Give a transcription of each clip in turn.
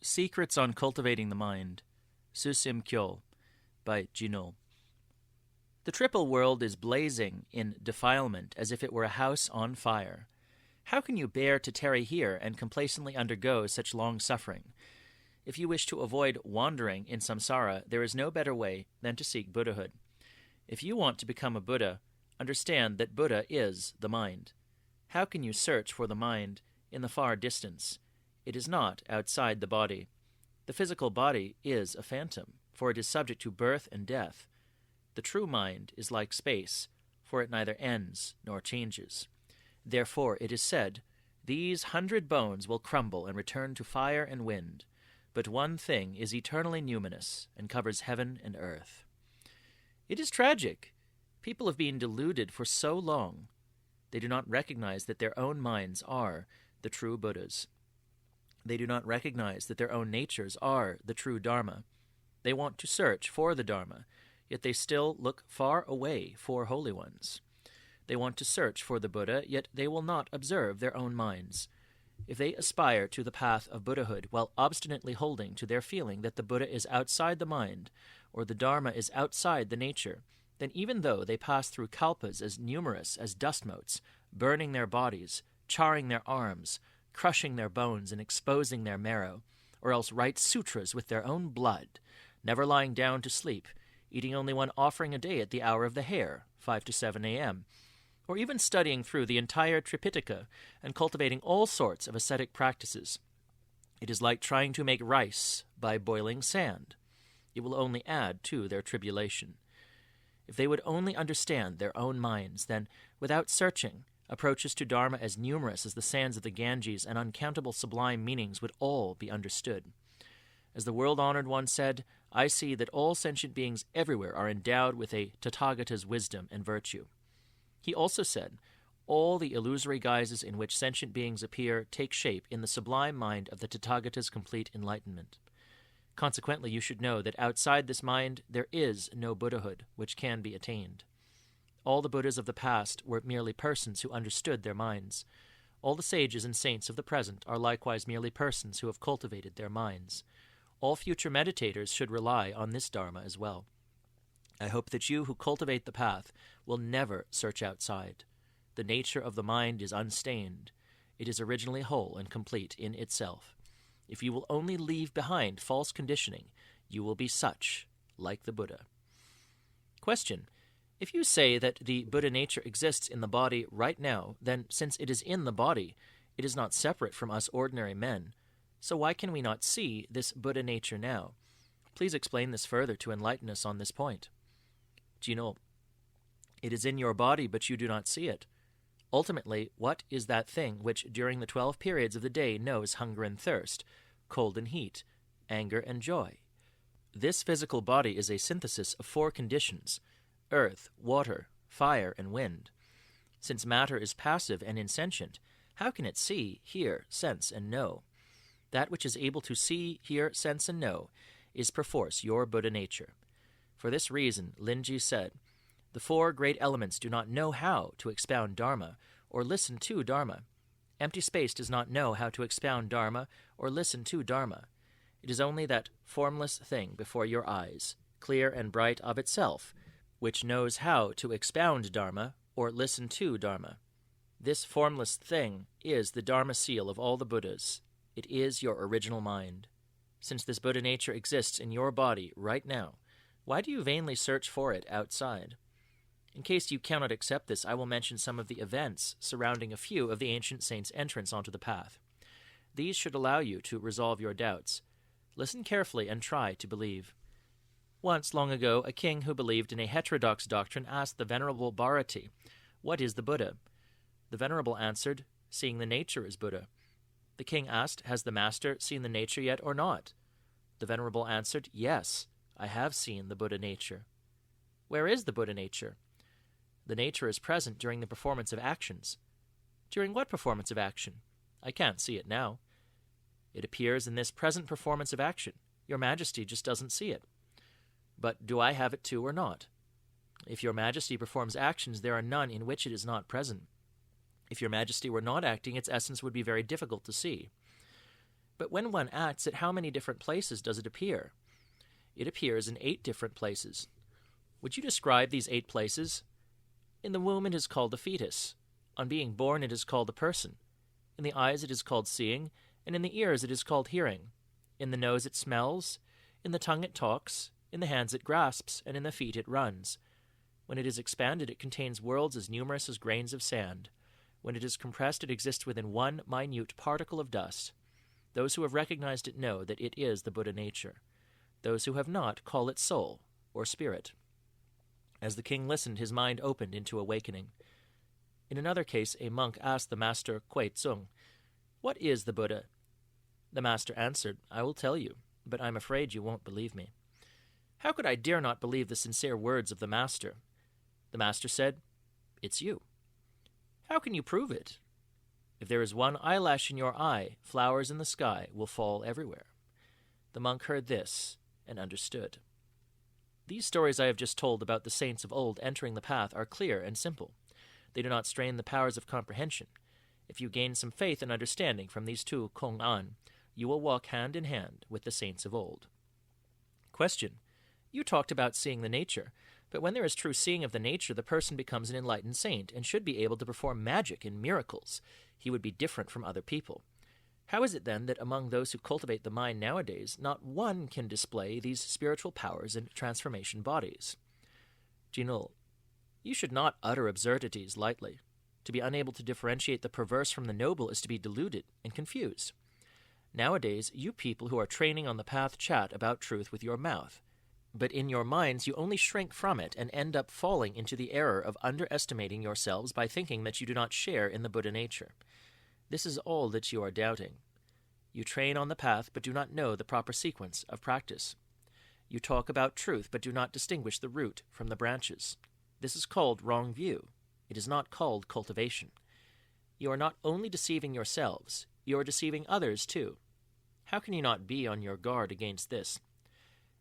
Secrets on Cultivating the Mind, Susim Kyōl, by Chinul. The triple world is blazing in defilement as if it were a house on fire. How can you bear to tarry here and complacently undergo such long suffering? If you wish to avoid wandering in samsara, there is no better way than to seek Buddhahood. If you want to become a Buddha, understand that Buddha is the mind. How can you search for the mind in the far distance? It is not outside the body. The physical body is a phantom, for it is subject to birth and death. The true mind is like space, for it neither ends nor changes. Therefore it is said, "These 100 bones will crumble and return to fire and wind, but one thing is eternally numinous and covers heaven and earth." It is tragic. People have been deluded for so long. They do not recognize that their own minds are the true Buddhas. They do not recognize that their own natures are the true Dharma. They want to search for the Dharma, yet they still look far away for holy ones. They want to search for the Buddha, yet they will not observe their own minds. If they aspire to the path of Buddhahood while obstinately holding to their feeling that the Buddha is outside the mind, or the Dharma is outside the nature, then even though they pass through kalpas as numerous as dust motes, burning their bodies, charring their arms, crushing their bones and exposing their marrow, or else write sutras with their own blood, never lying down to sleep, eating only one offering a day at the hour of the hare, 5 to 7 a.m., or even studying through the entire tripiṭaka and cultivating all sorts of ascetic practices. It is like trying to make rice by boiling sand. It will only add to their tribulation. If they would only understand their own minds, then, without searching, approaches to Dharma as numerous as the sands of the Ganges and uncountable sublime meanings would all be understood. As the world-honored one said, "I see that all sentient beings everywhere are endowed with a Tathagata's wisdom and virtue." He also said, "All the illusory guises in which sentient beings appear take shape in the sublime mind of the Tathagata's complete enlightenment. Consequently, you should know that outside this mind there is no Buddhahood which can be attained. All the Buddhas of the past were merely persons who understood their minds. All the sages and saints of the present are likewise merely persons who have cultivated their minds. All future meditators should rely on this Dharma as well. I hope that you who cultivate the path will never search outside. The nature of the mind is unstained. It is originally whole and complete in itself. If you will only leave behind false conditioning, you will be such, like the Buddha." Question: if you say that the Buddha nature exists in the body right now, then since it is in the body, it is not separate from us ordinary men. So why can we not see this Buddha nature now? Please explain this further to enlighten us on this point. Chinul: it is in your body, but you do not see it. Ultimately, what is that thing which during the 12 periods of the day knows hunger and thirst, cold and heat, anger and joy? This physical body is a synthesis of 4 conditions: earth, water, fire, and wind. Since matter is passive and insentient, how can it see, hear, sense, and know? That which is able to see, hear, sense, and know is perforce your Buddha nature. For this reason, Linji said, "The 4 great elements do not know how to expound Dharma or listen to Dharma. Empty space does not know how to expound Dharma or listen to Dharma. It is only that formless thing before your eyes, clear and bright of itself, which knows how to expound Dharma or listen to Dharma. This formless thing is the Dharma seal of all the Buddhas. It is your original mind. Since this Buddha nature exists in your body right now, why do you vainly search for it outside?" In case you cannot accept this, I will mention some of the events surrounding a few of the ancient saints' entrance onto the path. These should allow you to resolve your doubts. Listen carefully and try to believe. Once, long ago, a king who believed in a heterodox doctrine asked the Venerable Bharati, "What is the Buddha?" The Venerable answered, "Seeing the nature is Buddha." The king asked, "Has the master seen the nature yet or not?" The Venerable answered, "Yes, I have seen the Buddha nature." "Where is the Buddha nature?" "The nature is present during the performance of actions." "During what performance of action?" "I can't see it now." "It appears in this present performance of action. Your Majesty just doesn't see it." "But do I have it too or not?" "If your Majesty performs actions, there are none in which it is not present. If your Majesty were not acting, its essence would be very difficult to see." But when one acts, at how many different places does it appear? It appears in 8 different places. Would you describe these 8 places? In the womb it is called the fetus. On being born it is called a person. In the eyes it is called seeing, and in the ears it is called hearing. In the nose it smells, in the tongue it talks, in the hands it grasps, and in the feet it runs. When it is expanded it contains worlds as numerous as grains of sand. When it is compressed it exists within one minute particle of dust. Those who have recognized it know that it is the Buddha nature. Those who have not call it soul, or spirit. As the king listened, his mind opened into awakening. In another case, a monk asked the master Kuei-tsung, "What is the Buddha?" The master answered, "I will tell you, but I'm afraid you won't believe me." "How could I dare not believe the sincere words of the master?" The master said, "It's you." "How can you prove it?" "If there is one eyelash in your eye, flowers in the sky will fall everywhere." The monk heard this and understood. These stories I have just told about the saints of old entering the path are clear and simple. They do not strain the powers of comprehension. If you gain some faith and understanding from these 2 Kong-an, you will walk hand in hand with the saints of old. Question. You talked about seeing the nature, but when there is true seeing of the nature, the person becomes an enlightened saint and should be able to perform magic and miracles. He would be different from other people. How is it then that among those who cultivate the mind nowadays, not one can display these spiritual powers and transformation bodies? Chinul. You should not utter absurdities lightly. To be unable to differentiate the perverse from the noble is to be deluded and confused. Nowadays, you people who are training on the path chat about truth with your mouth, but in your minds you only shrink from it and end up falling into the error of underestimating yourselves by thinking that you do not share in the Buddha nature. This is all that you are doubting. You train on the path but do not know the proper sequence of practice. You talk about truth but do not distinguish the root from the branches. This is called wrong view. It is not called cultivation. You are not only deceiving yourselves, you are deceiving others too. How can you not be on your guard against this?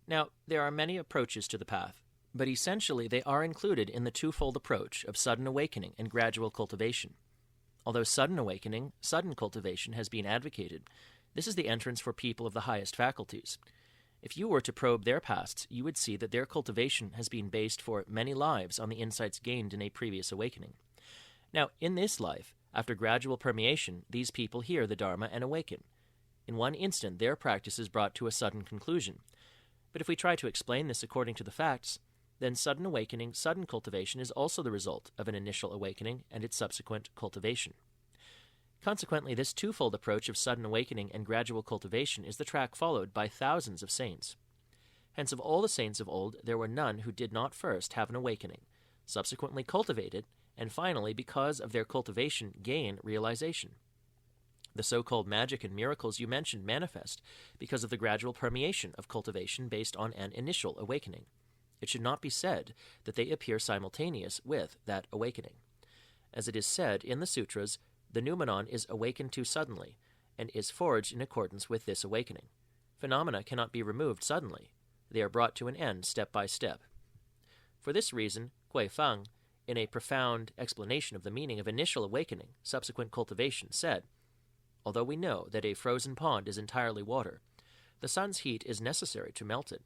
Now, there are many approaches to the path, but essentially they are included in the twofold approach of sudden awakening and gradual cultivation. Although sudden awakening, sudden cultivation has been advocated, this is the entrance for people of the highest faculties. If you were to probe their pasts, you would see that their cultivation has been based for many lives on the insights gained in a previous awakening. Now, in this life, after gradual permeation, these people hear the Dharma and awaken. In one instant, their practice is brought to a sudden conclusion. But if we try to explain this according to the facts, then sudden awakening, sudden cultivation is also the result of an initial awakening and its subsequent cultivation. Consequently, this twofold approach of sudden awakening and gradual cultivation is the track followed by thousands of saints. Hence, of all the saints of old, there were none who did not first have an awakening, subsequently cultivate it, and finally, because of their cultivation, gain realization. The so-called magic and miracles you mentioned manifest because of the gradual permeation of cultivation based on an initial awakening. It should not be said that they appear simultaneous with that awakening. As it is said in the sutras, the noumenon is awakened to suddenly, and is forged in accordance with this awakening. Phenomena cannot be removed suddenly. They are brought to an end step by step. For this reason, Kuei Fang, in a profound explanation of the meaning of initial awakening, subsequent cultivation, said, "Although we know that a frozen pond is entirely water, the sun's heat is necessary to melt it.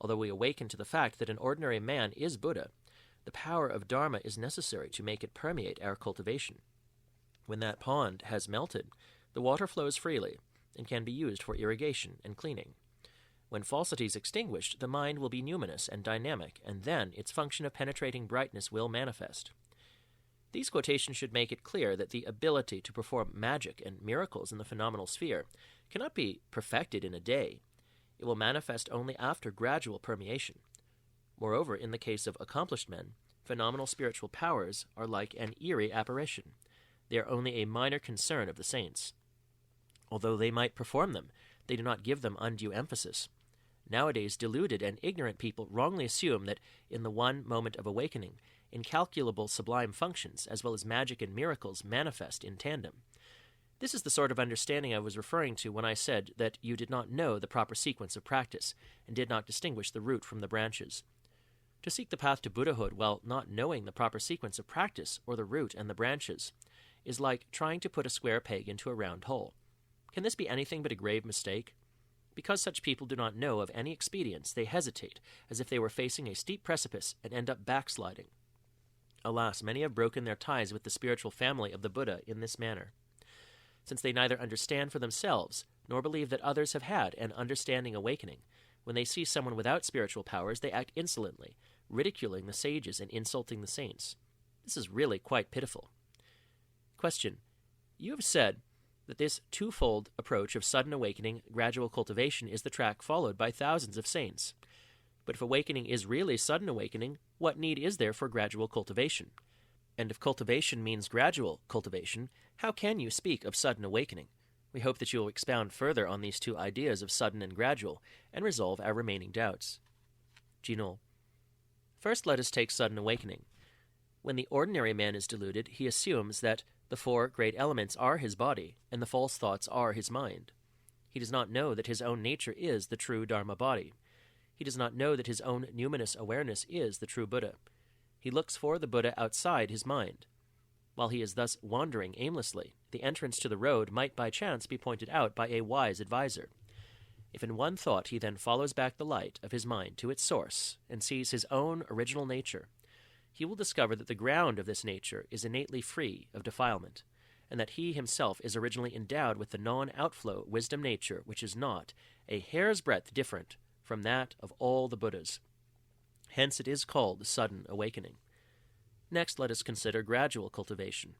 Although we awaken to the fact that an ordinary man is Buddha, the power of Dharma is necessary to make it permeate our cultivation. When that pond has melted, the water flows freely and can be used for irrigation and cleaning. When falsity is extinguished, the mind will be numinous and dynamic, and then its function of penetrating brightness will manifest." These quotations should make it clear that the ability to perform magic and miracles in the phenomenal sphere cannot be perfected in a day. It will manifest only after gradual permeation. Moreover, in the case of accomplished men, phenomenal spiritual powers are like an eerie apparition. They are only a minor concern of the saints. Although they might perform them, they do not give them undue emphasis. Nowadays, deluded and ignorant people wrongly assume that in the one moment of awakening, incalculable sublime functions, as well as magic and miracles, manifest in tandem. This is the sort of understanding I was referring to when I said that you did not know the proper sequence of practice, and did not distinguish the root from the branches. To seek the path to Buddhahood while not knowing the proper sequence of practice, or the root and the branches, is like trying to put a square peg into a round hole. Can this be anything but a grave mistake? Because such people do not know of any expedience, they hesitate, as if they were facing a steep precipice, and end up backsliding. Alas, many have broken their ties with the spiritual family of the Buddha in this manner. Since they neither understand for themselves, nor believe that others have had an understanding awakening, when they see someone without spiritual powers, they act insolently, ridiculing the sages and insulting the saints. This is really quite pitiful. Question. You have said that this twofold approach of sudden awakening, gradual cultivation, is the track followed by thousands of saints. But if awakening is really sudden awakening, what need is there for gradual cultivation? And if cultivation means gradual cultivation, how can you speak of sudden awakening? We hope that you will expound further on these two ideas of sudden and gradual, and resolve our remaining doubts. Chinul. First, let us take sudden awakening. When the ordinary man is deluded, he assumes that the four great elements are his body, and the false thoughts are his mind. He does not know that his own nature is the true Dharma body. He does not know that his own numinous awareness is the true Buddha. He looks for the Buddha outside his mind. While he is thus wandering aimlessly, the entrance to the road might by chance be pointed out by a wise adviser. If in one thought he then follows back the light of his mind to its source, and sees his own original nature, he will discover that the ground of this nature is innately free of defilement, and that he himself is originally endowed with the non-outflow wisdom nature which is not a hair's breadth different from that of all the Buddhas. Hence it is called sudden awakening. Next, let us consider gradual cultivation.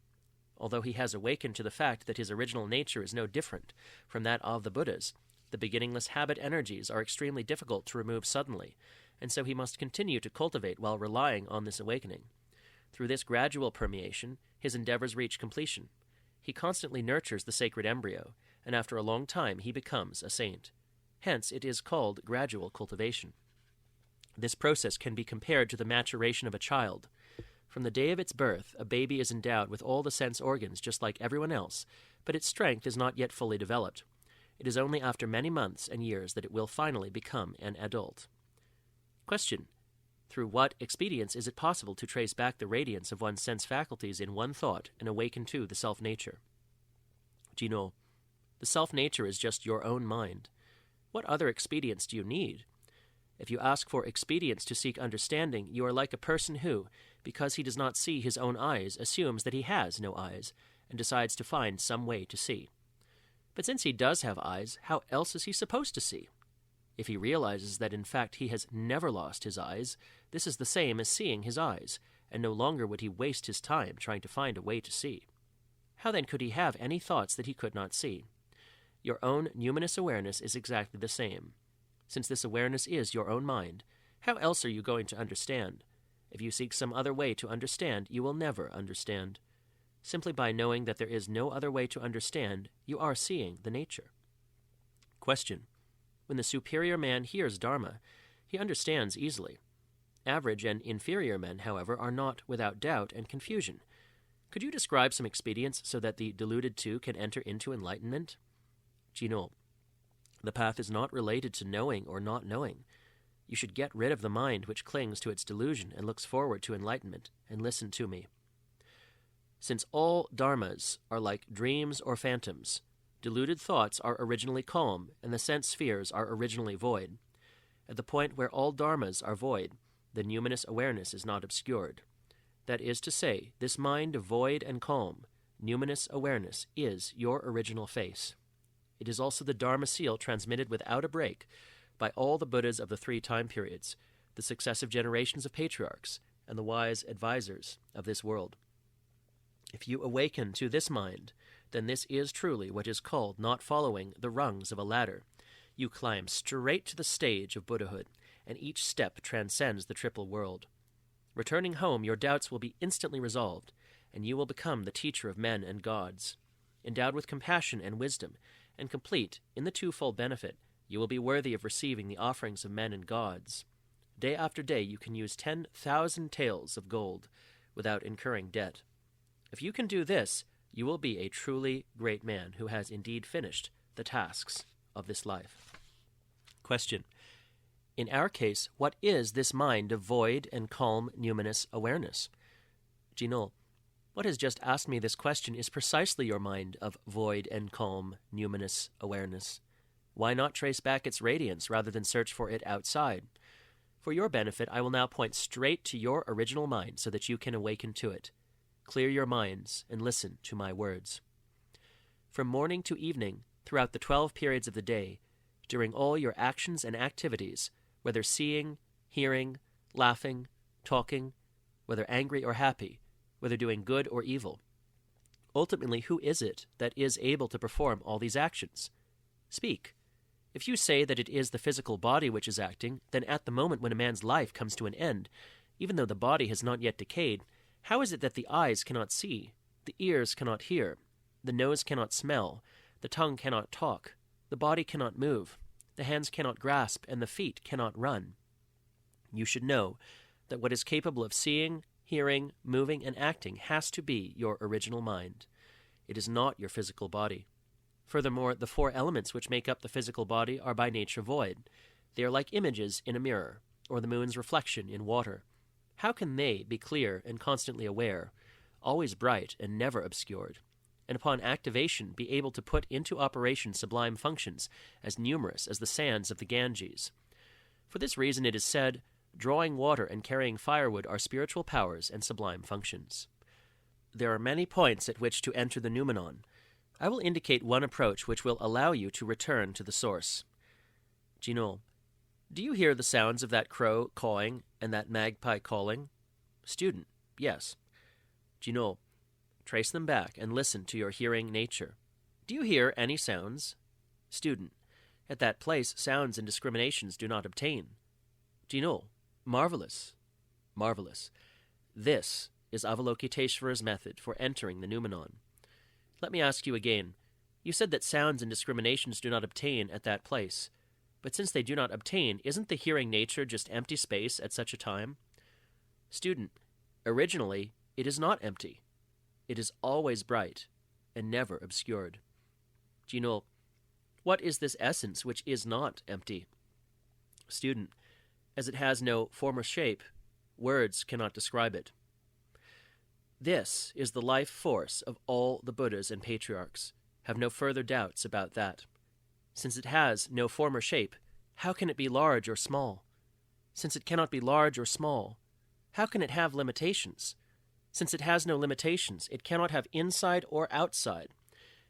Although he has awakened to the fact that his original nature is no different from that of the Buddhas, the beginningless habit energies are extremely difficult to remove suddenly, and so he must continue to cultivate while relying on this awakening. Through this gradual permeation, his endeavors reach completion. He constantly nurtures the sacred embryo, and after a long time he becomes a saint. Hence it is called gradual cultivation. This process can be compared to the maturation of a child. From the day of its birth, a baby is endowed with all the sense organs just like everyone else, but its strength is not yet fully developed. It is only after many months and years that it will finally become an adult. Question. Through what expedience is it possible to trace back the radiance of one's sense faculties in one thought and awaken to the self-nature? Chinul. The self-nature is just your own mind. What other expedients do you need? If you ask for expedients to seek understanding, you are like a person who, because he does not see his own eyes, assumes that he has no eyes, and decides to find some way to see. But since he does have eyes, how else is he supposed to see? If he realizes that in fact he has never lost his eyes, this is the same as seeing his eyes, and no longer would he waste his time trying to find a way to see. How then could he have any thoughts that he could not see? Your own numinous awareness is exactly the same. Since this awareness is your own mind, how else are you going to understand? If you seek some other way to understand, you will never understand. Simply by knowing that there is no other way to understand, you are seeing the nature. Question. When the superior man hears Dharma, he understands easily. Average and inferior men, however, are not without doubt and confusion. Could you describe some expedients so that the deluded too can enter into enlightenment? Chinul. The path is not related to knowing or not knowing. You should get rid of the mind which clings to its delusion and looks forward to enlightenment, and listen to me. Since all dharmas are like dreams or phantoms, deluded thoughts are originally calm, and the sense spheres are originally void. At the point where all dharmas are void, the numinous awareness is not obscured. That is to say, this mind of void and calm, numinous awareness, is your original face. It is also the Dharma seal transmitted without a break by all the Buddhas of the 3 time periods, the successive generations of patriarchs, and the wise advisors of this world. If you awaken to this mind, then this is truly what is called not following the rungs of a ladder. You climb straight to the stage of Buddhahood, and each step transcends the triple world. Returning home, your doubts will be instantly resolved, and you will become the teacher of men and gods. Endowed with compassion and wisdom, and complete in the twofold benefit, you will be worthy of receiving the offerings of men and gods. Day after day you can use 10,000 taels of gold without incurring debt. If you can do this, you will be a truly great man who has indeed finished the tasks of this life. Question. In our case, what is this mind of void and calm numinous awareness? Chinul. What has just asked me this question is precisely your mind of void and calm, numinous awareness. Why not trace back its radiance rather than search for it outside? For your benefit, I will now point straight to your original mind so that you can awaken to it. Clear your minds and listen to my words. From morning to evening, throughout the 12 periods of the day, during all your actions and activities, whether seeing, hearing, laughing, talking, whether angry or happy, whether doing good or evil. Ultimately, who is it that is able to perform all these actions? Speak. If you say that it is the physical body which is acting, then at the moment when a man's life comes to an end, even though the body has not yet decayed, how is it that the eyes cannot see, the ears cannot hear, the nose cannot smell, the tongue cannot talk, the body cannot move, the hands cannot grasp, and the feet cannot run? You should know that what is capable of seeing, hearing, moving, and acting has to be your original mind. It is not your physical body. Furthermore, the 4 elements which make up the physical body are by nature void. They are like images in a mirror, or the moon's reflection in water. How can they be clear and constantly aware, always bright and never obscured, and upon activation be able to put into operation sublime functions as numerous as the sands of the Ganges? For this reason it is said, drawing water and carrying firewood are spiritual powers and sublime functions. There are many points at which to enter the noumenon. I will indicate one approach which will allow you to return to the source. Chinul, do you hear the sounds of that crow cawing and that magpie calling? Student, yes. Chinul, trace them back and listen to your hearing nature. Do you hear any sounds? Student, at that place sounds and discriminations do not obtain. Chinul, marvelous, marvelous. This is Avalokiteshvara's method for entering the noumenon. Let me ask you again. You said that sounds and discriminations do not obtain at that place. But since they do not obtain, isn't the hearing nature just empty space at such a time? Student, originally, it is not empty. It is always bright and never obscured. Chinul, what is this essence which is not empty? Student, as it has no form or shape, words cannot describe it. This is the life force of all the Buddhas and patriarchs. Have no further doubts about that. Since it has no form or shape, how can it be large or small? Since it cannot be large or small, how can it have limitations? Since it has no limitations, it cannot have inside or outside.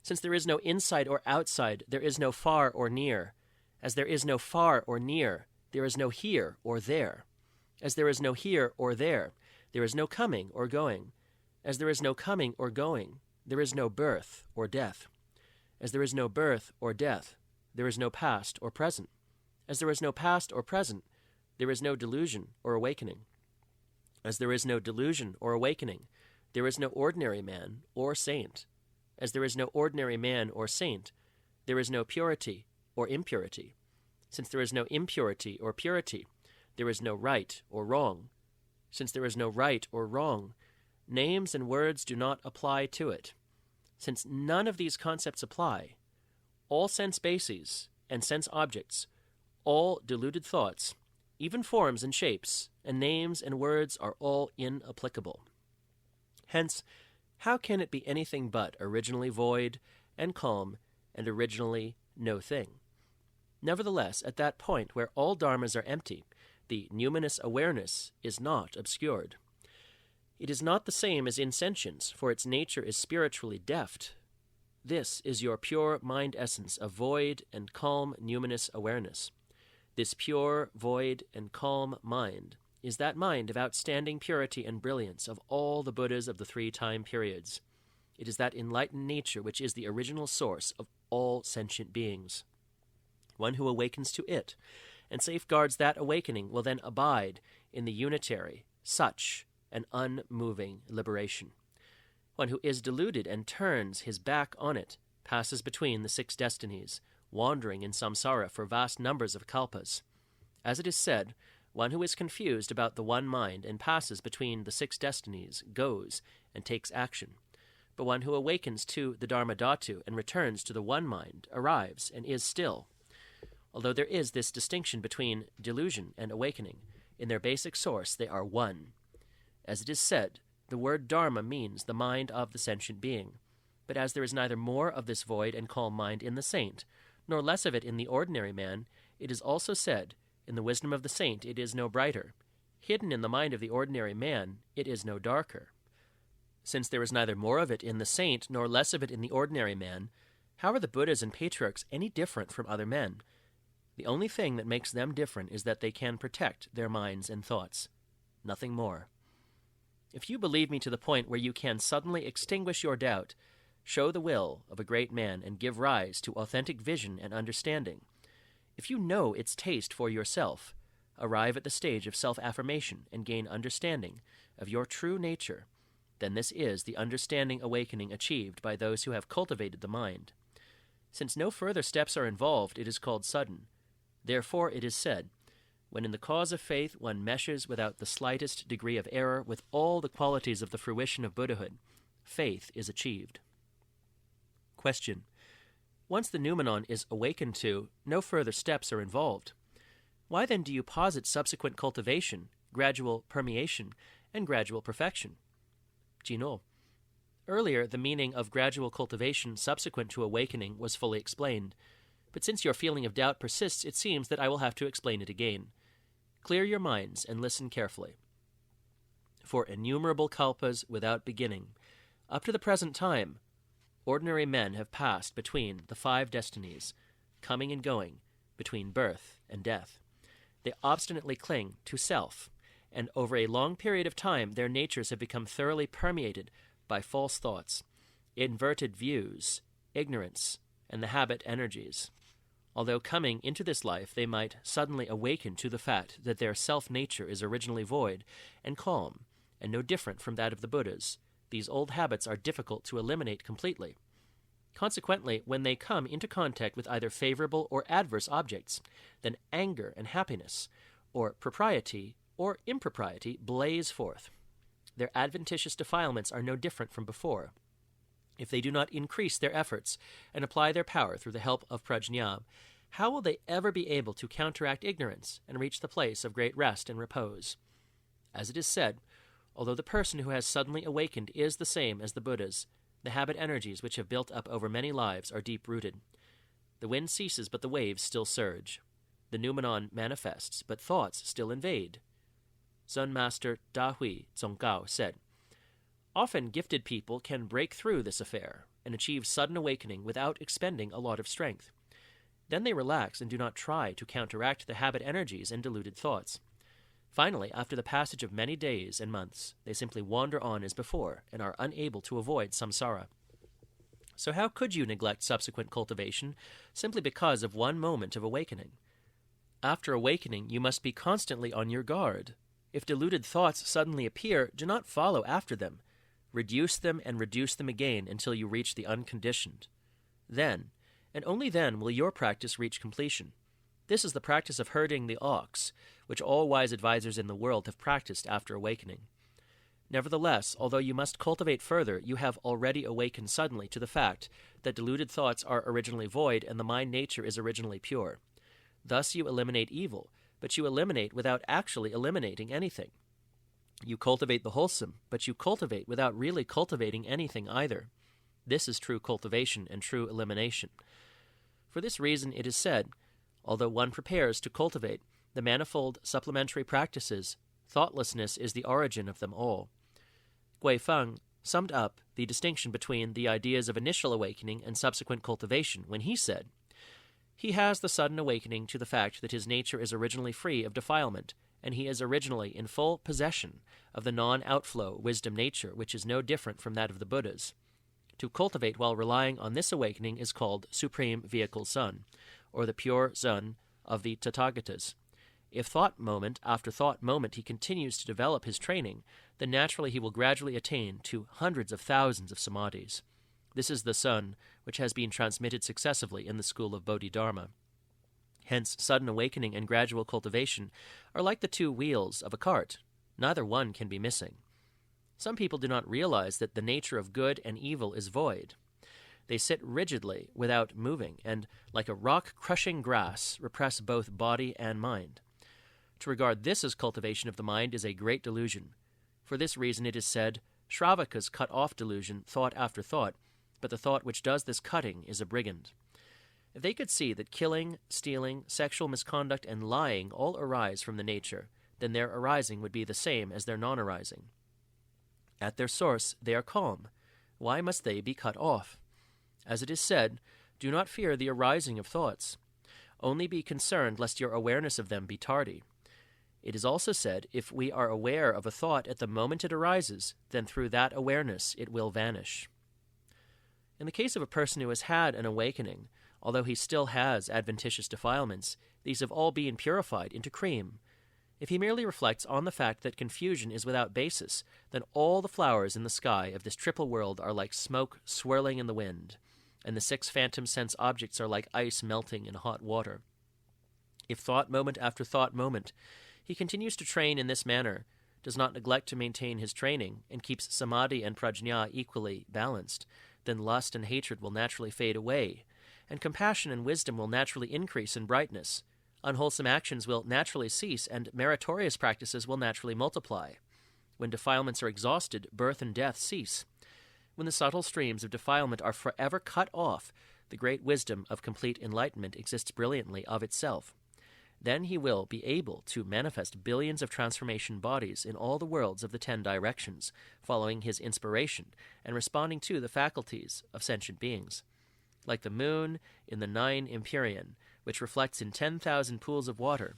Since there is no inside or outside, there is no far or near. As there is no far or near, there is no here or there. As there is no here or there, there is no coming or going. As there is no coming or going, there is no birth or death. As there is no birth or death, there is no past or present. As there is no past or present, there is no delusion or awakening. As there is no delusion or awakening, there is no ordinary man or saint. As there is no ordinary man or saint, there is no purity or impurity. Since there is no impurity or purity, there is no right or wrong. Since there is no right or wrong, names and words do not apply to it. Since none of these concepts apply, all sense bases and sense objects, all deluded thoughts, even forms and shapes, and names and words are all inapplicable. Hence, how can it be anything but originally void and calm and originally no thing? Nevertheless, at that point where all dharmas are empty, the numinous awareness is not obscured. It is not the same as insentience, for its nature is spiritually deft. This is your pure mind essence of void and calm numinous awareness. This pure, void, and calm mind is that mind of outstanding purity and brilliance of all the Buddhas of the 3 time periods. It is that enlightened nature which is the original source of all sentient beings. One who awakens to it and safeguards that awakening will then abide in the unitary, such an unmoving liberation. One who is deluded and turns his back on it passes between the 6 destinies, wandering in samsara for vast numbers of kalpas. As it is said, one who is confused about the one mind and passes between the 6 destinies goes and takes action. But one who awakens to the Dharma Dhatu and returns to the one mind arrives and is still. Although there is this distinction between delusion and awakening, in their basic source they are one. As it is said, the word dharma means the mind of the sentient being. But as there is neither more of this void and calm mind in the saint, nor less of it in the ordinary man, it is also said, in the wisdom of the saint it is no brighter. Hidden in the mind of the ordinary man, it is no darker. Since there is neither more of it in the saint nor less of it in the ordinary man, how are the Buddhas and patriarchs any different from other men? The only thing that makes them different is that they can protect their minds and thoughts. Nothing more. If you believe me to the point where you can suddenly extinguish your doubt, show the will of a great man, and give rise to authentic vision and understanding, if you know its taste for yourself, arrive at the stage of self-affirmation and gain understanding of your true nature, then this is the understanding awakening achieved by those who have cultivated the mind. Since no further steps are involved, it is called sudden. Therefore it is said, when in the cause of faith one meshes without the slightest degree of error with all the qualities of the fruition of Buddhahood, faith is achieved. Question. Once the noumenon is awakened to, no further steps are involved. Why then do you posit subsequent cultivation, gradual permeation, and gradual perfection? Chinul. Earlier, the meaning of gradual cultivation subsequent to awakening was fully explained, but since your feeling of doubt persists, it seems that I will have to explain it again. Clear your minds and listen carefully. For innumerable kalpas without beginning, up to the present time, ordinary men have passed between the 5 destinies, coming and going, between birth and death. They obstinately cling to self, and over a long period of time their natures have become thoroughly permeated by false thoughts, inverted views, ignorance, and the habit energies. Although coming into this life they might suddenly awaken to the fact that their self-nature is originally void and calm, and no different from that of the Buddhas, these old habits are difficult to eliminate completely. Consequently, when they come into contact with either favorable or adverse objects, then anger and happiness, or propriety or impropriety, blaze forth. Their adventitious defilements are no different from before. If they do not increase their efforts and apply their power through the help of prajñā, how will they ever be able to counteract ignorance and reach the place of great rest and repose? As it is said, although the person who has suddenly awakened is the same as the Buddhas, the habit energies which have built up over many lives are deep-rooted. The wind ceases, but the waves still surge. The noumenon manifests, but thoughts still invade. Zen Master Da Hui Zonggao said, often gifted people can break through this affair and achieve sudden awakening without expending a lot of strength. Then they relax and do not try to counteract the habit energies and deluded thoughts. Finally, after the passage of many days and months, they simply wander on as before and are unable to avoid samsara. So how could you neglect subsequent cultivation simply because of one moment of awakening? After awakening, you must be constantly on your guard. If deluded thoughts suddenly appear, do not follow after them. Reduce them and reduce them again until you reach the unconditioned. Then, and only then, will your practice reach completion. This is the practice of herding the ox, which all wise advisors in the world have practiced after awakening. Nevertheless, although you must cultivate further, you have already awakened suddenly to the fact that deluded thoughts are originally void and the mind nature is originally pure. Thus you eliminate evil, but you eliminate without actually eliminating anything. You cultivate the wholesome, but you cultivate without really cultivating anything either. This is true cultivation and true elimination. For this reason it is said, although one prepares to cultivate the manifold supplementary practices, thoughtlessness is the origin of them all. Gui Feng summed up the distinction between the ideas of initial awakening and subsequent cultivation when he said, he has the sudden awakening to the fact that his nature is originally free of defilement, and he is originally in full possession of the non-outflow wisdom nature, which is no different from that of the Buddhas. To cultivate while relying on this awakening is called Supreme Vehicle Sun, or the pure Sun of the Tathagatas. If thought moment after thought moment he continues to develop his training, then naturally he will gradually attain to hundreds of thousands of samādhis. This is the Sun which has been transmitted successively in the school of Bodhidharma. Hence, sudden awakening and gradual cultivation are like the 2 wheels of a cart. Neither one can be missing. Some people do not realize that the nature of good and evil is void. They sit rigidly without moving, and, like a rock-crushing grass, repress both body and mind. To regard this as cultivation of the mind is a great delusion. For this reason it is said, Shravakas cut off delusion thought after thought, but the thought which does this cutting is a brigand. If they could see that killing, stealing, sexual misconduct, and lying all arise from the nature, then their arising would be the same as their non-arising. At their source they are calm. Why must they be cut off? As it is said, do not fear the arising of thoughts. Only be concerned lest your awareness of them be tardy. It is also said, if we are aware of a thought at the moment it arises, then through that awareness it will vanish. In the case of a person who has had an awakening, although he still has adventitious defilements, these have all been purified into cream. If he merely reflects on the fact that confusion is without basis, then all the flowers in the sky of this triple world are like smoke swirling in the wind, and the 6 phantom sense objects are like ice melting in hot water. If thought moment after thought moment he continues to train in this manner, does not neglect to maintain his training, and keeps samādhi and prajñā equally balanced, then lust and hatred will naturally fade away, and compassion and wisdom will naturally increase in brightness. Unwholesome actions will naturally cease, and meritorious practices will naturally multiply. When defilements are exhausted, birth and death cease. When the subtle streams of defilement are forever cut off, the great wisdom of complete enlightenment exists brilliantly of itself. Then he will be able to manifest billions of transformation bodies in all the worlds of the 10 directions, following his inspiration and responding to the faculties of sentient beings. Like the moon in the 9 Empyrean, which reflects in 10,000 pools of water,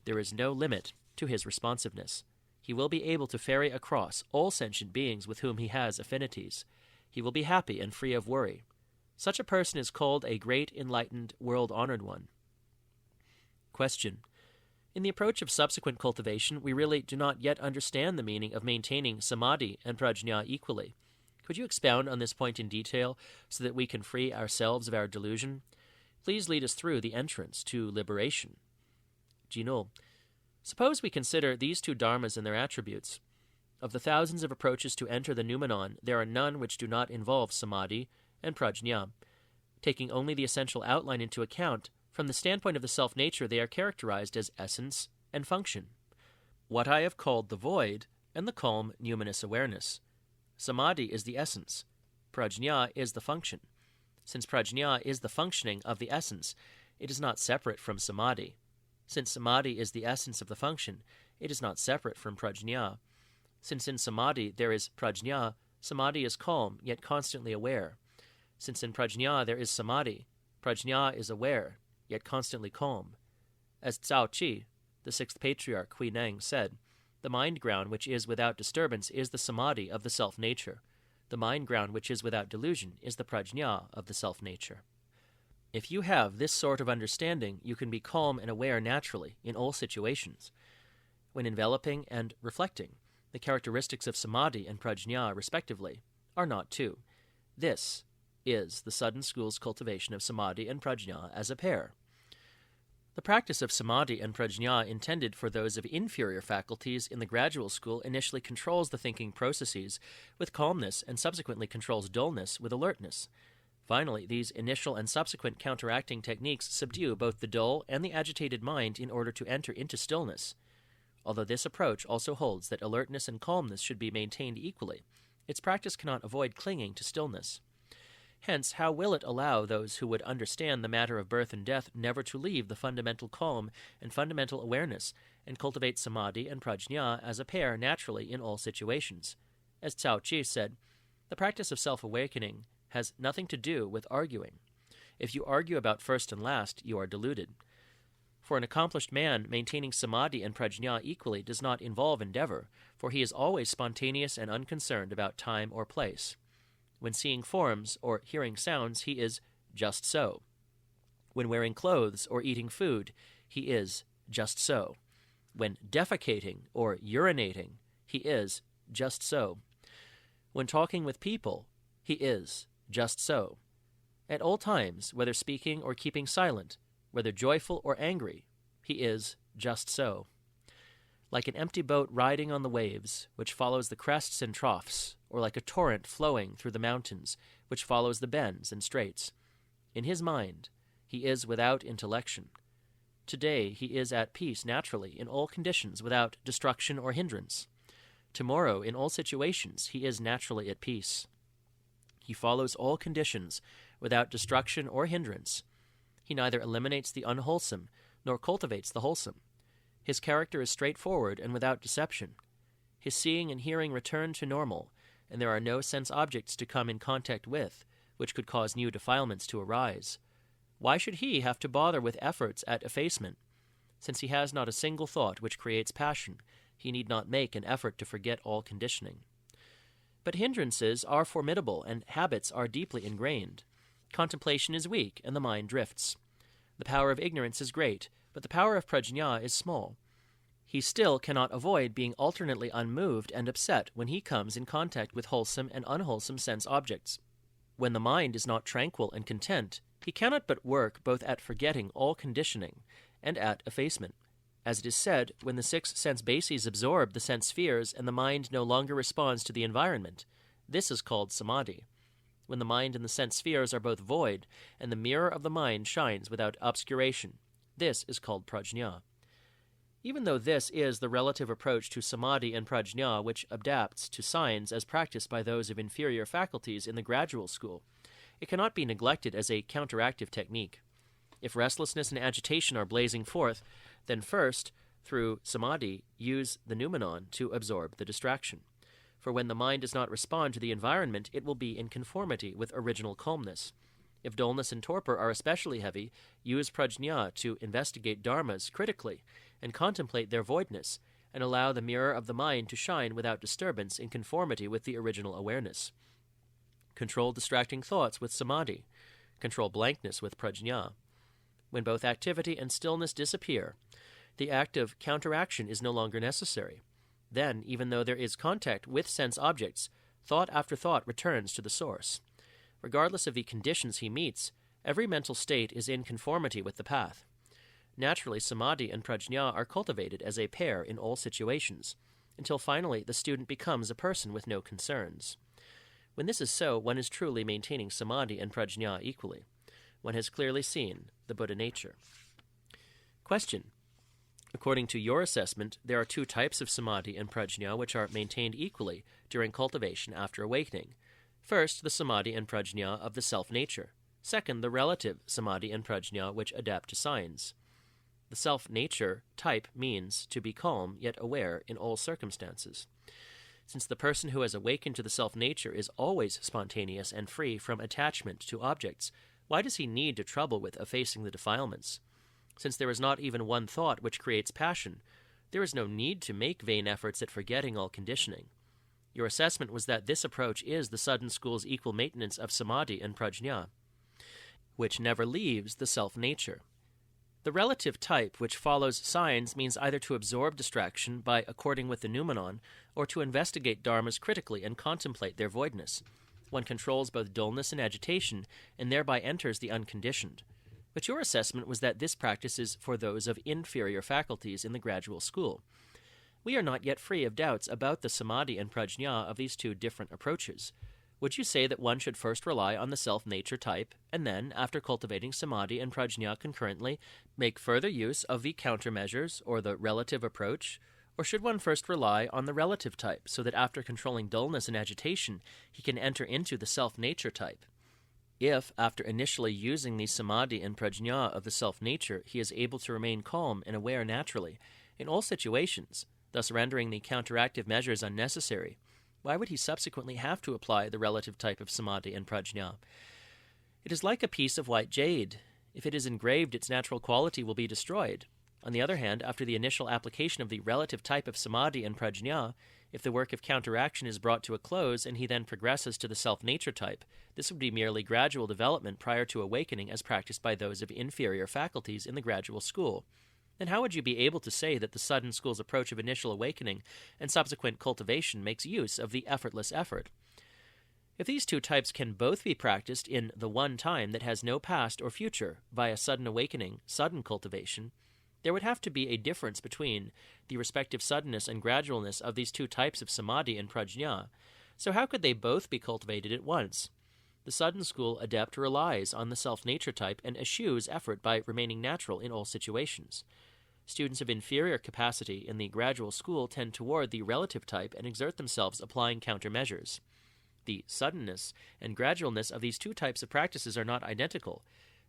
there is no limit to his responsiveness. He will be able to ferry across all sentient beings with whom he has affinities. He will be happy and free of worry. Such a person is called a great enlightened, world-honored one. Question. In the approach of subsequent cultivation, we really do not yet understand the meaning of maintaining samādhi and prajñā equally. Could you expound on this point in detail so that we can free ourselves of our delusion? Please lead us through the entrance to liberation. Chinul. Suppose we consider these 2 dharmas and their attributes. Of the thousands of approaches to enter the noumenon, there are none which do not involve samādhi and prajñā. Taking only the essential outline into account, from the standpoint of the self-nature, they are characterized as essence and function. What I have called the void and the calm numinous awareness. Samādhi is the essence. Prajñā is the function. Since prajñā is the functioning of the essence, it is not separate from samādhi. Since samādhi is the essence of the function, it is not separate from prajñā. Since in samādhi there is prajñā, samādhi is calm, yet constantly aware. Since in prajñā there is samādhi, prajñā is aware, yet constantly calm. As Cao Chi, the 6th patriarch Kui Nang, said, the mind ground which is without disturbance is the samādhi of the self-nature. The mind ground which is without delusion is the prajñā of the self-nature. If you have this sort of understanding, you can be calm and aware naturally in all situations. When enveloping and reflecting, the characteristics of samādhi and prajñā, respectively, are not 2. This is the Sudden School's cultivation of samādhi and prajñā as a pair. The practice of samādhi and prajñā intended for those of inferior faculties in the gradual school initially controls the thinking processes with calmness and subsequently controls dullness with alertness. Finally, these initial and subsequent counteracting techniques subdue both the dull and the agitated mind in order to enter into stillness. Although this approach also holds that alertness and calmness should be maintained equally, its practice cannot avoid clinging to stillness. Hence, how will it allow those who would understand the matter of birth and death never to leave the fundamental calm and fundamental awareness and cultivate samādhi and prajñā as a pair naturally in all situations? As Cao Chi said, the practice of self-awakening has nothing to do with arguing. If you argue about first and last, you are deluded. For an accomplished man, maintaining samādhi and prajñā equally does not involve endeavor, for he is always spontaneous and unconcerned about time or place. When seeing forms or hearing sounds, he is just so. When wearing clothes or eating food, he is just so. When defecating or urinating, he is just so. When talking with people, he is just so. At all times, whether speaking or keeping silent, whether joyful or angry, he is just so. Like an empty boat riding on the waves, which follows the crests and troughs, or like a torrent flowing through the mountains, which follows the bends and straits. In his mind, he is without intellection. Today he is at peace naturally in all conditions without destruction or hindrance. Tomorrow, in all situations, he is naturally at peace. He follows all conditions without destruction or hindrance. He neither eliminates the unwholesome nor cultivates the wholesome. His character is straightforward and without deception. His seeing and hearing return to normal, and there are no sense objects to come in contact with, which could cause new defilements to arise. Why should he have to bother with efforts at effacement? Since he has not a single thought which creates passion, he need not make an effort to forget all conditioning. But hindrances are formidable, and habits are deeply ingrained. Contemplation is weak, and the mind drifts. The power of ignorance is great, but the power of prajñā is small. He still cannot avoid being alternately unmoved and upset when he comes in contact with wholesome and unwholesome sense objects. When the mind is not tranquil and content, he cannot but work both at forgetting all conditioning and at effacement. As it is said, when the 6 sense bases absorb the sense spheres and the mind no longer responds to the environment, this is called samādhi. When the mind and the sense spheres are both void, and the mirror of the mind shines without obscuration, this is called prajñā. Even though this is the relative approach to samādhi and prajñā which adapts to signs as practiced by those of inferior faculties in the gradual school, it cannot be neglected as a counteractive technique. If restlessness and agitation are blazing forth, then first, through samādhi, use the noumenon to absorb the distraction. For when the mind does not respond to the environment, it will be in conformity with original calmness. If dullness and torpor are especially heavy, use prajñā to investigate dharmas critically and contemplate their voidness, and allow the mirror of the mind to shine without disturbance in conformity with the original awareness. Control distracting thoughts with samādhi. Control blankness with prajñā. When both activity and stillness disappear, the act of counteraction is no longer necessary. Then, even though there is contact with sense objects, thought after thought returns to the source. Regardless of the conditions he meets, every mental state is in conformity with the path. Naturally, samādhi and prajñā are cultivated as a pair in all situations, until finally the student becomes a person with no concerns. When this is so, one is truly maintaining samādhi and prajñā equally. One has clearly seen the Buddha nature. Question. According to your assessment, there are 2 types of samādhi and prajñā which are maintained equally during cultivation after awakening. First, the samādhi and prajñā of the self-nature. Second, the relative samādhi and prajñā which adapt to signs. The self-nature type means to be calm yet aware in all circumstances. Since the person who has awakened to the self-nature is always spontaneous and free from attachment to objects, why does he need to trouble with effacing the defilements? Since there is not even one thought which creates passion, there is no need to make vain efforts at forgetting all conditioning. Your assessment was that this approach is the Sudden School's equal maintenance of samādhi and prajñā, which never leaves the self-nature. The relative type which follows signs means either to absorb distraction by according with the noumenon, or to investigate dharmas critically and contemplate their voidness. One controls both dullness and agitation, and thereby enters the unconditioned. But your assessment was that this practice is for those of inferior faculties in the gradual school. We are not yet free of doubts about the samādhi and prajñā of these 2 different approaches. Would you say that one should first rely on the self-nature type, and then, after cultivating samādhi and prajñā concurrently, make further use of the countermeasures or the relative approach? Or should one first rely on the relative type, so that after controlling dullness and agitation, he can enter into the self-nature type? If, after initially using the samādhi and prajñā of the self-nature, he is able to remain calm and aware naturally, in all situations, thus rendering the counteractive measures unnecessary, why would he subsequently have to apply the relative type of samādhi and prajñā? It is like a piece of white jade. If it is engraved, its natural quality will be destroyed. On the other hand, after the initial application of the relative type of samādhi and prajñā, if the work of counteraction is brought to a close and he then progresses to the self-nature type, this would be merely gradual development prior to awakening as practiced by those of inferior faculties in the gradual school. Then how would you be able to say that the Sudden School's approach of initial awakening and subsequent cultivation makes use of the effortless effort? If these 2 types can both be practiced in the one time that has no past or future via sudden awakening, sudden cultivation, there would have to be a difference between the respective suddenness and gradualness of these 2 types of samādhi and prajñā. So how could they both be cultivated at once? The Sudden School adept relies on the self-nature type and eschews effort by remaining natural in all situations. Students of inferior capacity in the gradual school tend toward the relative type and exert themselves applying countermeasures. The suddenness and gradualness of these two types of practices are not identical.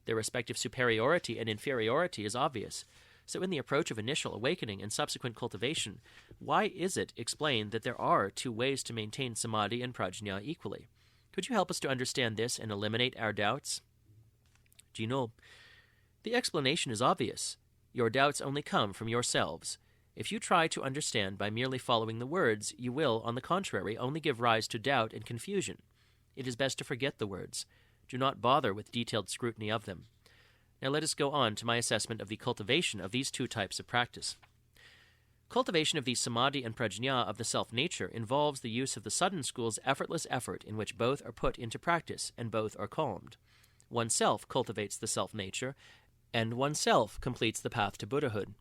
Their respective superiority and inferiority is obvious. So in the approach of initial awakening and subsequent cultivation, why is it explained that there are two ways to maintain samādhi and prajñā equally? Could you help us to understand this and eliminate our doubts? Chinul. The explanation is obvious. Your doubts only come from yourselves. If you try to understand by merely following the words, you will, on the contrary, only give rise to doubt and confusion. It is best to forget the words. Do not bother with detailed scrutiny of them. Now let us go on to my assessment of the cultivation of these two types of practice. Cultivation of the samādhi and prajñā of the self-nature involves the use of the sudden school's effortless effort in which both are put into practice and both are calmed. Oneself cultivates the self-nature, and oneself completes the path to Buddhahood.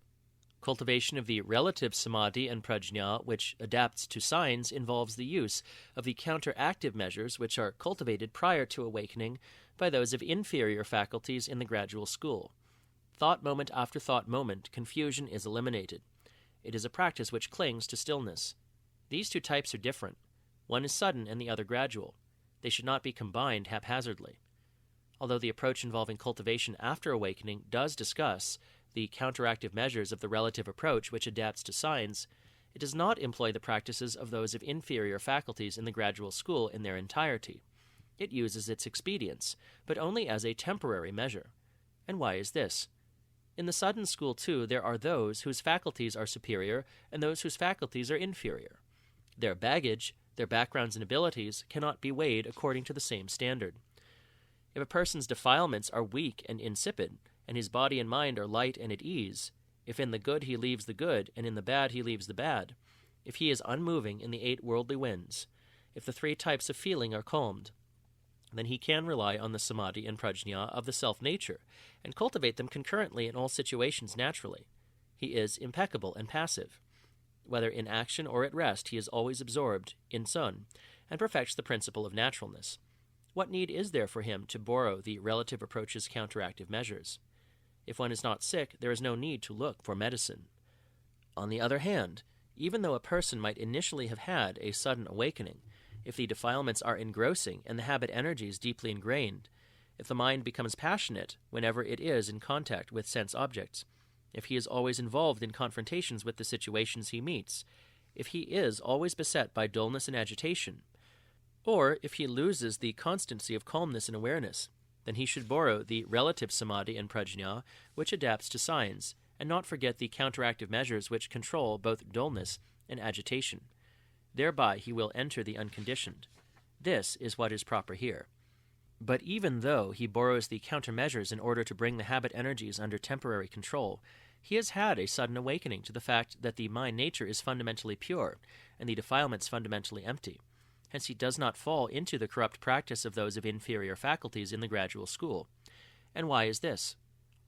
Cultivation of the relative samādhi and prajñā, which adapts to signs, involves the use of the counteractive measures which are cultivated prior to awakening by those of inferior faculties in the gradual school. Thought moment after thought moment, confusion is eliminated. It is a practice which clings to stillness. These two types are different. One is sudden and the other gradual. They should not be combined haphazardly. Although the approach involving cultivation after awakening does discuss the counteractive measures of the relative approach which adapts to signs, it does not employ the practices of those of inferior faculties in the gradual school in their entirety. It uses its expedients, but only as a temporary measure. And why is this? In the sudden school, too, there are those whose faculties are superior and those whose faculties are inferior. Their baggage, their backgrounds and abilities cannot be weighed according to the same standard. If a person's defilements are weak and insipid, and his body and mind are light and at ease, if in the good he leaves the good, and in the bad he leaves the bad, if he is unmoving in the 8 worldly winds, if the 3 types of feeling are calmed, then he can rely on the samādhi and prajñā of the self-nature, and cultivate them concurrently in all situations naturally. He is impeccable and passive. Whether in action or at rest, he is always absorbed in Susån, and perfects the principle of naturalness. What need is there for him to borrow the relative approach's counteractive measures? If one is not sick, there is no need to look for medicine. On the other hand, even though a person might initially have had a sudden awakening, if the defilements are engrossing and the habit energies deeply ingrained, if the mind becomes passionate whenever it is in contact with sense objects, if he is always involved in confrontations with the situations he meets, if he is always beset by dullness and agitation, or if he loses the constancy of calmness and awareness, then he should borrow the relative samādhi and prajñā, which adapts to signs, and not forget the counteractive measures which control both dullness and agitation. Thereby he will enter the unconditioned. This is what is proper here. But even though he borrows the countermeasures in order to bring the habit energies under temporary control, he has had a sudden awakening to the fact that the mind nature is fundamentally pure, and the defilements fundamentally empty. Hence he does not fall into the corrupt practice of those of inferior faculties in the gradual school. And why is this?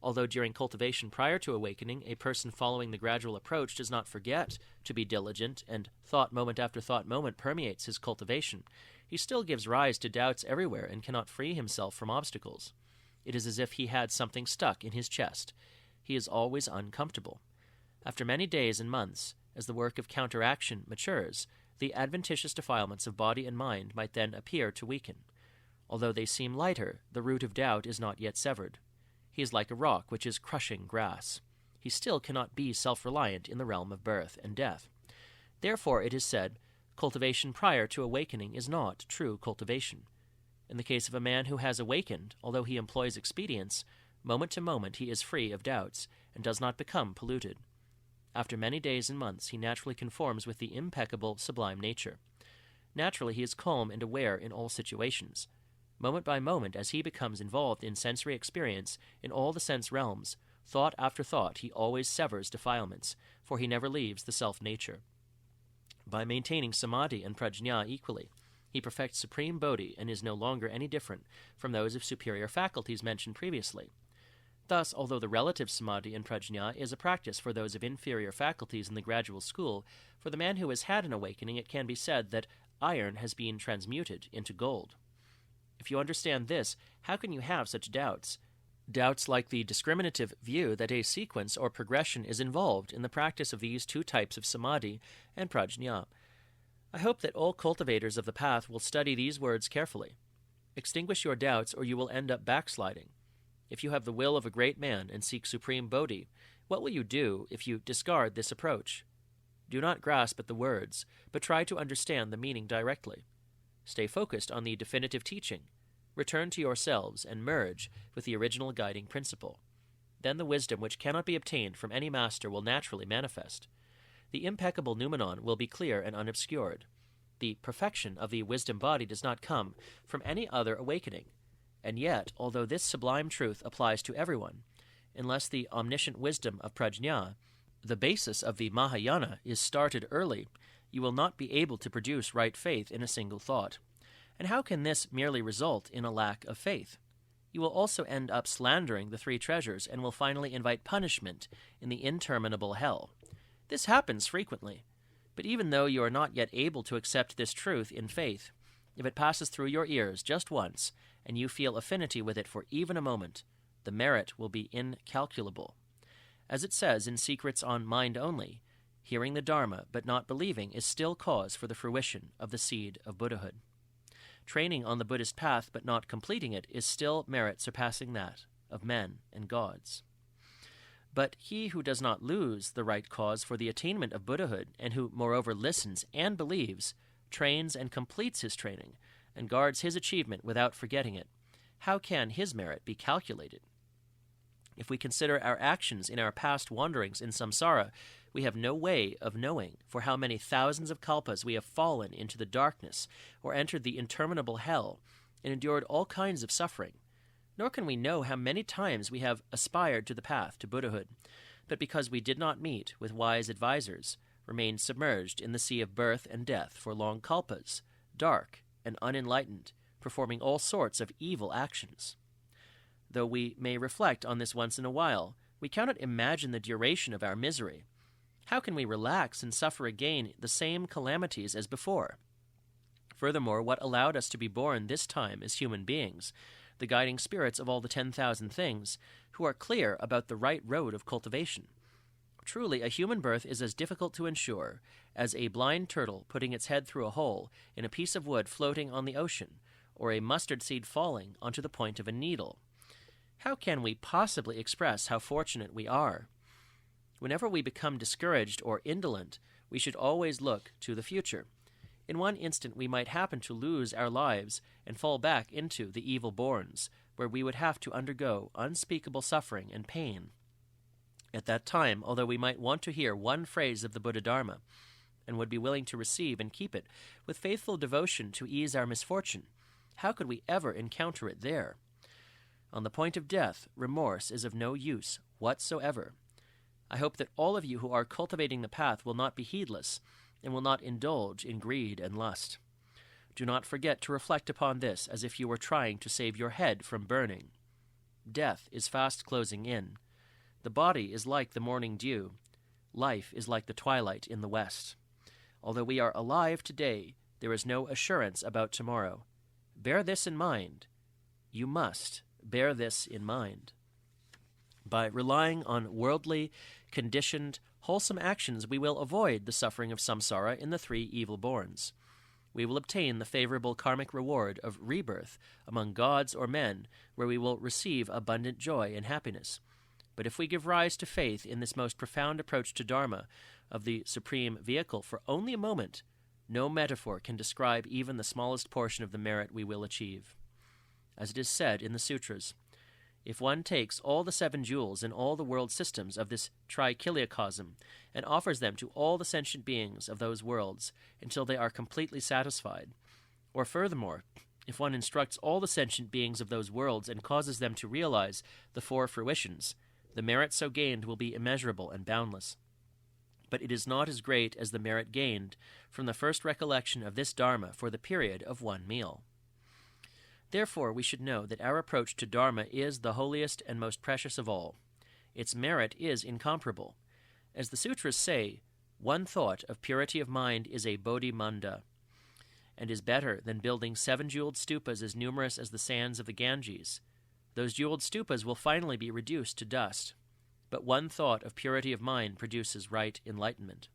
Although during cultivation prior to awakening, a person following the gradual approach does not forget to be diligent, and thought moment after thought moment permeates his cultivation, he still gives rise to doubts everywhere and cannot free himself from obstacles. It is as if he had something stuck in his chest. He is always uncomfortable. After many days and months, as the work of counteraction matures, the adventitious defilements of body and mind might then appear to weaken. Although they seem lighter, the root of doubt is not yet severed. He is like a rock which is crushing grass. He still cannot be self-reliant in the realm of birth and death. Therefore, it is said, cultivation prior to awakening is not true cultivation. In the case of a man who has awakened, although he employs expedients, moment to moment he is free of doubts, and does not become polluted. After many days and months, he naturally conforms with the impeccable, sublime nature. Naturally, he is calm and aware in all situations. Moment by moment, as he becomes involved in sensory experience in all the sense realms, thought after thought, he always severs defilements, for he never leaves the self-nature. By maintaining samādhi and prajñā equally, he perfects supreme bodhi and is no longer any different from those of superior faculties mentioned previously. Thus, although the relative samādhi and prajñā is a practice for those of inferior faculties in the gradual school, for the man who has had an awakening it can be said that iron has been transmuted into gold. If you understand this, how can you have such doubts? Doubts like the discriminative view that a sequence or progression is involved in the practice of these two types of samādhi and prajñā. I hope that all cultivators of the path will study these words carefully. Extinguish your doubts, or you will end up backsliding. If you have the will of a great man and seek supreme bodhi, what will you do if you discard this approach? Do not grasp at the words, but try to understand the meaning directly. Stay focused on the definitive teaching. Return to yourselves and merge with the original guiding principle. Then the wisdom which cannot be obtained from any master will naturally manifest. The impeccable noumenon will be clear and unobscured. The perfection of the wisdom body does not come from any other awakening. And yet, although this sublime truth applies to everyone, unless the omniscient wisdom of prajñā, the basis of the Mahayana, is started early, you will not be able to produce right faith in a single thought. And how can this merely result in a lack of faith? You will also end up slandering the three treasures and will finally invite punishment in the interminable hell. This happens frequently. But even though you are not yet able to accept this truth in faith, if it passes through your ears just once, and you feel affinity with it for even a moment, the merit will be incalculable. As it says in Secrets on Mind Only, hearing the Dharma but not believing is still cause for the fruition of the seed of Buddhahood. Training on the Buddhist path but not completing it is still merit surpassing that of men and gods. But he who does not lose the right cause for the attainment of Buddhahood, and who moreover listens and believes, trains and completes his training, and guards his achievement without forgetting it, how can his merit be calculated? If we consider our actions in our past wanderings in samsara, we have no way of knowing for how many thousands of kalpas we have fallen into the darkness or entered the interminable hell and endured all kinds of suffering. Nor can we know how many times we have aspired to the path to Buddhahood, but because we did not meet with wise advisers, remained submerged in the sea of birth and death for long kalpas, dark and unenlightened, performing all sorts of evil actions. Though we may reflect on this once in a while, we cannot imagine the duration of our misery. How can we relax and suffer again the same calamities as before? Furthermore, what allowed us to be born this time as human beings, the guiding spirits of all the 10,000 things, who are clear about the right road of cultivation? Truly, a human birth is as difficult to ensure as a blind turtle putting its head through a hole in a piece of wood floating on the ocean, or a mustard seed falling onto the point of a needle. How can we possibly express how fortunate we are? Whenever we become discouraged or indolent, we should always look to the future. In one instant we might happen to lose our lives and fall back into the evil borns, where we would have to undergo unspeakable suffering and pain. At that time, although we might want to hear one phrase of the Buddha Dharma, and would be willing to receive and keep it with faithful devotion to ease our misfortune, how could we ever encounter it there? On the point of death, remorse is of no use whatsoever. I hope that all of you who are cultivating the path will not be heedless and will not indulge in greed and lust. Do not forget to reflect upon this as if you were trying to save your head from burning. Death is fast closing in. The body is like the morning dew. Life is like the twilight in the west. Although we are alive today, there is no assurance about tomorrow. Bear this in mind. You must bear this in mind. By relying on worldly, conditioned, wholesome actions, we will avoid the suffering of samsara in the three evil borns. We will obtain the favorable karmic reward of rebirth among gods or men, where we will receive abundant joy and happiness. But if we give rise to faith in this most profound approach to Dharma of the supreme vehicle for only a moment, no metaphor can describe even the smallest portion of the merit we will achieve. As it is said in the sutras, if one takes all the 7 jewels in all the world systems of this trichiliocosm and offers them to all the sentient beings of those worlds until they are completely satisfied, or furthermore, if one instructs all the sentient beings of those worlds and causes them to realize the 4 fruitions, the merit so gained will be immeasurable and boundless. But it is not as great as the merit gained from the first recollection of this Dharma for the period of 1 meal. Therefore, we should know that our approach to Dharma is the holiest and most precious of all. Its merit is incomparable. As the sutras say, one thought of purity of mind is a bodhimanda, and is better than building 7 jeweled stupas as numerous as the sands of the Ganges. Those jeweled stupas will finally be reduced to dust. But one thought of purity of mind produces right enlightenment.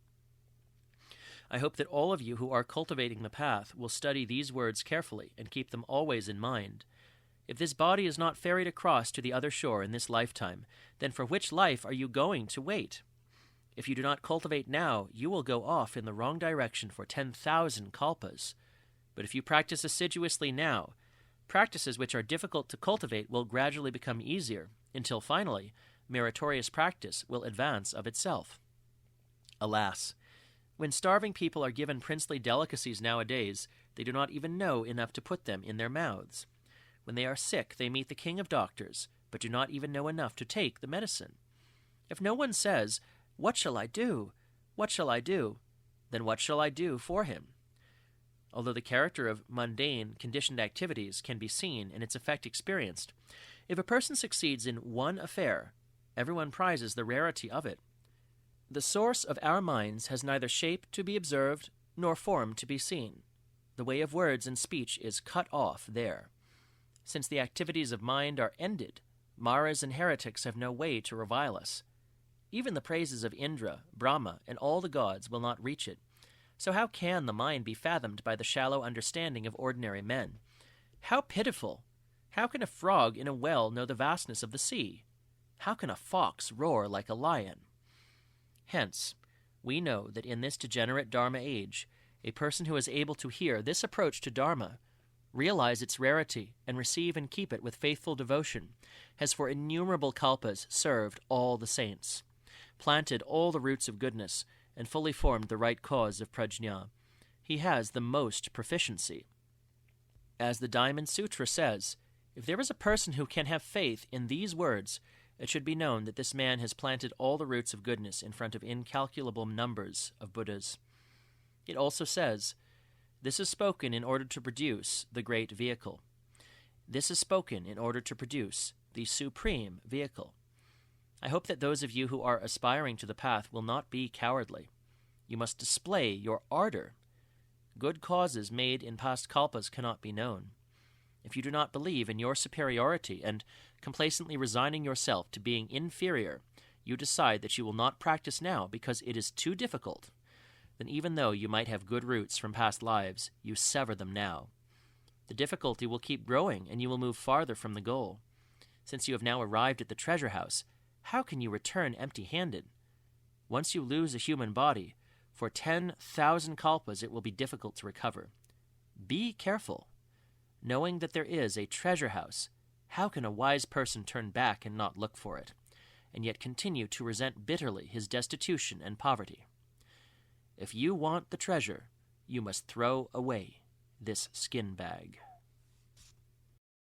I hope that all of you who are cultivating the path will study these words carefully and keep them always in mind. If this body is not ferried across to the other shore in this lifetime, then for which life are you going to wait? If you do not cultivate now, you will go off in the wrong direction for 10,000 kalpas. But if you practice assiduously now, practices which are difficult to cultivate will gradually become easier, until finally, meritorious practice will advance of itself. Alas, when starving people are given princely delicacies nowadays, they do not even know enough to put them in their mouths. When they are sick, they meet the king of doctors, but do not even know enough to take the medicine. If no one says, "What shall I do? What shall I do?" then what shall I do for him? Although the character of mundane, conditioned activities can be seen and its effect experienced, if a person succeeds in one affair, everyone prizes the rarity of it. The source of our minds has neither shape to be observed nor form to be seen. The way of words and speech is cut off there. Since the activities of mind are ended, Maras and heretics have no way to revile us. Even the praises of Indra, Brahma, and all the gods will not reach it. So how can the mind be fathomed by the shallow understanding of ordinary men? How pitiful! How can a frog in a well know the vastness of the sea? How can a fox roar like a lion? Hence, we know that in this degenerate Dharma age, a person who is able to hear this approach to Dharma, realize its rarity, and receive and keep it with faithful devotion, has for innumerable kalpas served all the saints, planted all the roots of goodness, and fully formed the right cause of prajñā. He has the most proficiency. As the Diamond Sutra says, if there is a person who can have faith in these words, it should be known that this man has planted all the roots of goodness in front of incalculable numbers of Buddhas. It also says, this is spoken in order to produce the great vehicle. This is spoken in order to produce the supreme vehicle. I hope that those of you who are aspiring to the path will not be cowardly. You must display your ardor. Good causes made in past kalpas cannot be known. If you do not believe in your superiority and, complacently resigning yourself to being inferior, you decide that you will not practice now because it is too difficult, then even though you might have good roots from past lives, you sever them now. The difficulty will keep growing and you will move farther from the goal. Since you have now arrived at the treasure house, how can you return empty-handed? Once you lose a human body, for 10,000 kalpas it will be difficult to recover. Be careful. Knowing that there is a treasure house, how can a wise person turn back and not look for it, and yet continue to resent bitterly his destitution and poverty? If you want the treasure, you must throw away this skin bag.